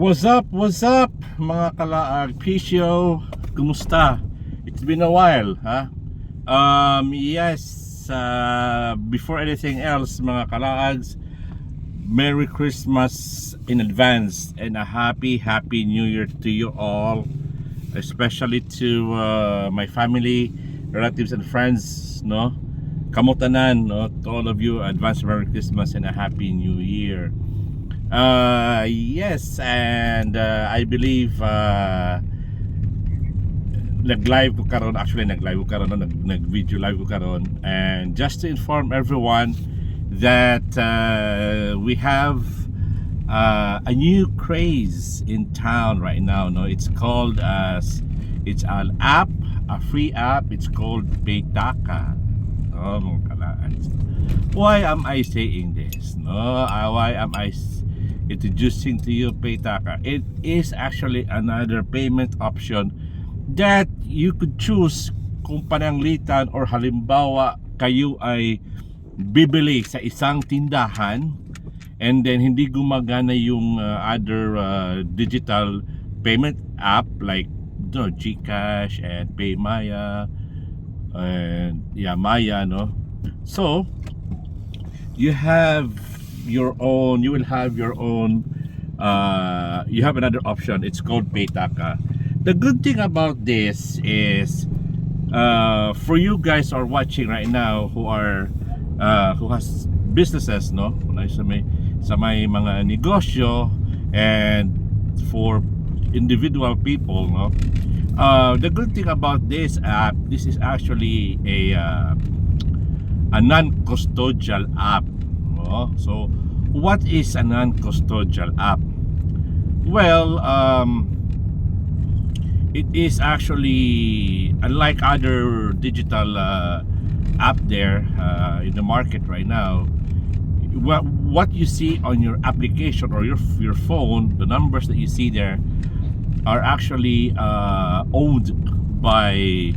What's up mga kalaag Pisyo? Kumusta? It's been a while, ha? Yes, before anything else mga kalaags, Merry Christmas in advance and a happy New Year to you all, especially to my family, relatives and friends, no? Kamutanan, no? To all of you, advance Merry Christmas and a Happy New Year. Yes, and I believe nag-live ko karon, actually nag-live ko karon, nag-video live ko karon, and just to inform everyone that we have a new craze in town right now, no? It's called it's an app, a free app. It's called Paytaka. Oh, mga kalaan. Why am I saying this? No, why am I introducing to you Paytaka? It is actually another payment option that you could choose kung pananglitan or halimbawa kayo ay bibili sa isang tindahan and then hindi gumagana yung other digital payment app like GCash and PayMaya and Maya, no? So you have your own, you will have your own you have another option. It's called Paytaka. The good thing about this is for you guys who are watching right now who are who has businesses, no? Sa may mga negosyo, and for individual people, no? The good thing about this app, this is actually a non-custodial app, no? So what is a non-custodial app? Well, it is actually unlike other digital app there in the market right now. What you see on your application or your phone, the numbers that you see there are actually owned by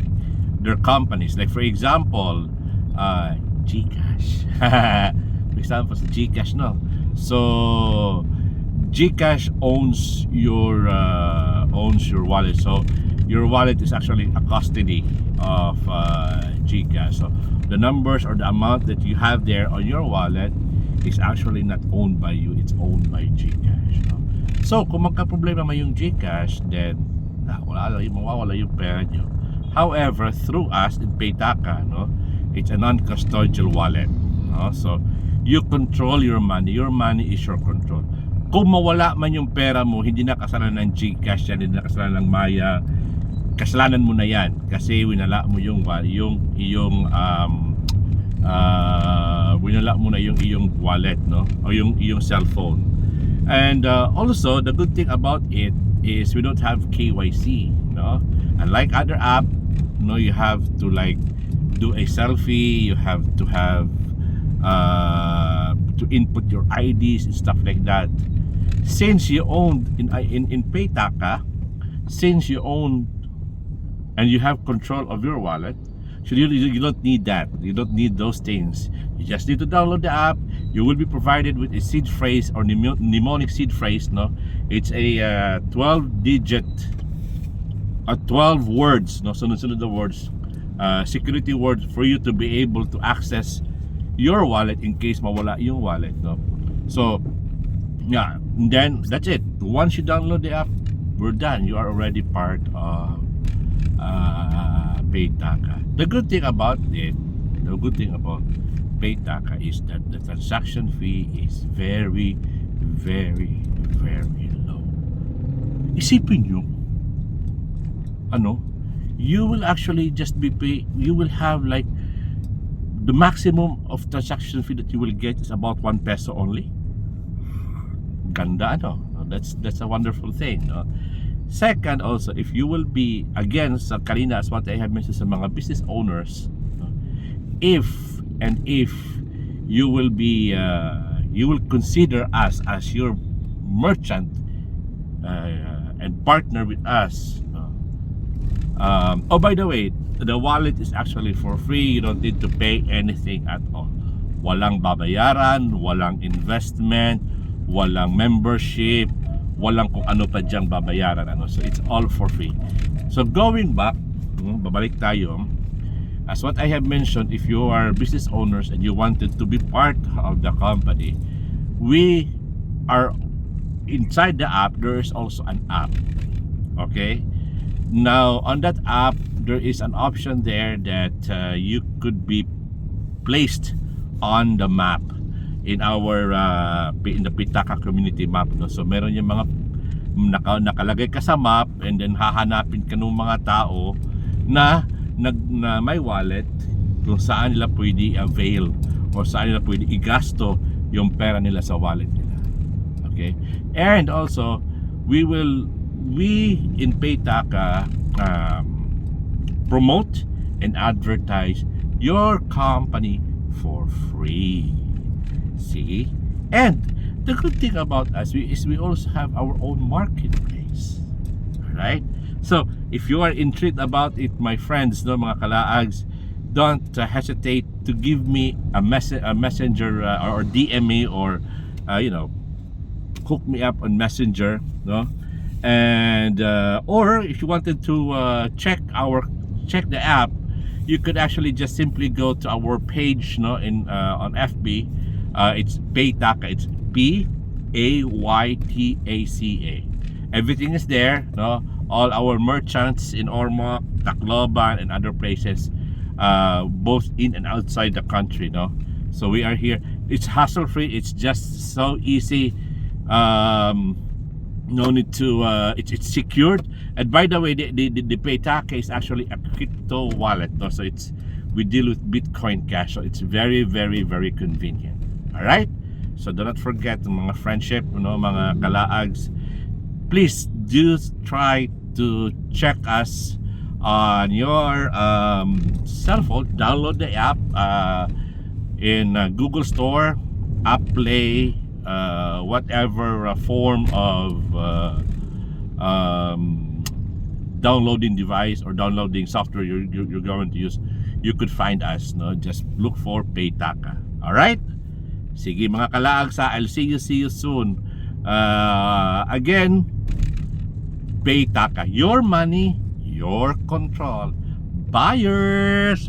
their companies. Like for example, GCash. For example, sa GCash, no? So GCash owns your wallet. So your wallet is actually a custody of GCash. So the numbers or the amount that you have there on your wallet is actually not owned by you, it's owned by GCash, no? So kung magka-problema man yung GCash, then mawawala yung pera nyo. However, through us in Paytaka, no, it's a non-custodial wallet, no? So you control your money is your control. Kung mawala man yung pera mo, hindi na kasalanan ng GCash yan, hindi na kasalanan ng Maya, kasalanan mo na yan kasi winala mo yung winala mo na yung iyong wallet, no, o yung cellphone. And also the good thing about it is we don't have KYC, no? Unlike other app, no, you have to like do a selfie, you have to input your IDs and stuff like that. Since you own in Paytaka, since you own and you have control of your wallet, so you don't need that. You don't need those things. You just need to download the app. You will be provided with a seed phrase or mnemonic seed phrase, no? It's a 12 words, no? Sunod-sunod the words, security words for you to be able to access your wallet in case mawala yung wallet, no? So yeah, and then that's it. Once you download the app, we're done. You are already part of Paytaka. The good thing about Paytaka is that the transaction fee is very, very, very low. Isipin nyo, you will actually just be you will have like the maximum of transaction fee that you will get is about 1 peso only. Ganda, that's a wonderful thing, no? Second, also, if you will be, again, sa kanina as what I have mentioned sa mga business owners, if you will be you will consider us as your merchant and partner with us, oh, by the way, the wallet is actually for free. You don't need to pay anything at all. Walang babayaran, walang investment, walang membership, walang kung ano pa diyang babayaran, ano. So it's all for free. So going back, babalik tayo. As what I have mentioned, if you are business owners and you wanted to be part of the company, we are inside the app. There is also an app. Okay. Now on that app, there is an option there that you could be placed on the map in our in the Pitaka community map, no? So meron yung mga nakalagay ka sa map, and then hahanapin ka ng mga tao na may wallet kung saan nila pwede avail o saan nila pwede igasto yung pera nila sa wallet nila. Okay? And also we in Pitaka promote and advertise your company for free. See? And the good thing about us is we also have our own marketplace. Alright? So, if you are intrigued about it, my friends, no, mga kalaags, don't hesitate to give me a messenger or DM me, or hook me up on Messenger, no? And or if you wanted to check the app, you could actually just simply go to our page, no, in on FB. It's Paytaka. It's Paytaka. Everything is there, no? All our merchants in Ormoc, Tacloban, and other places, both in and outside the country, no? So we are here. It's hassle free. It's just so easy. No need to it's secured. And by the way, the Paytaka is actually a crypto wallet, no? So we deal with Bitcoin Cash, so it's very, very, very convenient. All right, so do not forget, mga friendship, mga kalaags, please do try to check us on your cell phone. Download the app in Google Store, App Play, whatever form of downloading device or downloading software you're going to use. You could find us, no? Just look for Paytaka. Alright? Sige mga kalaag, I'll see you soon. Again, Paytaka, your money, your control. Buyers!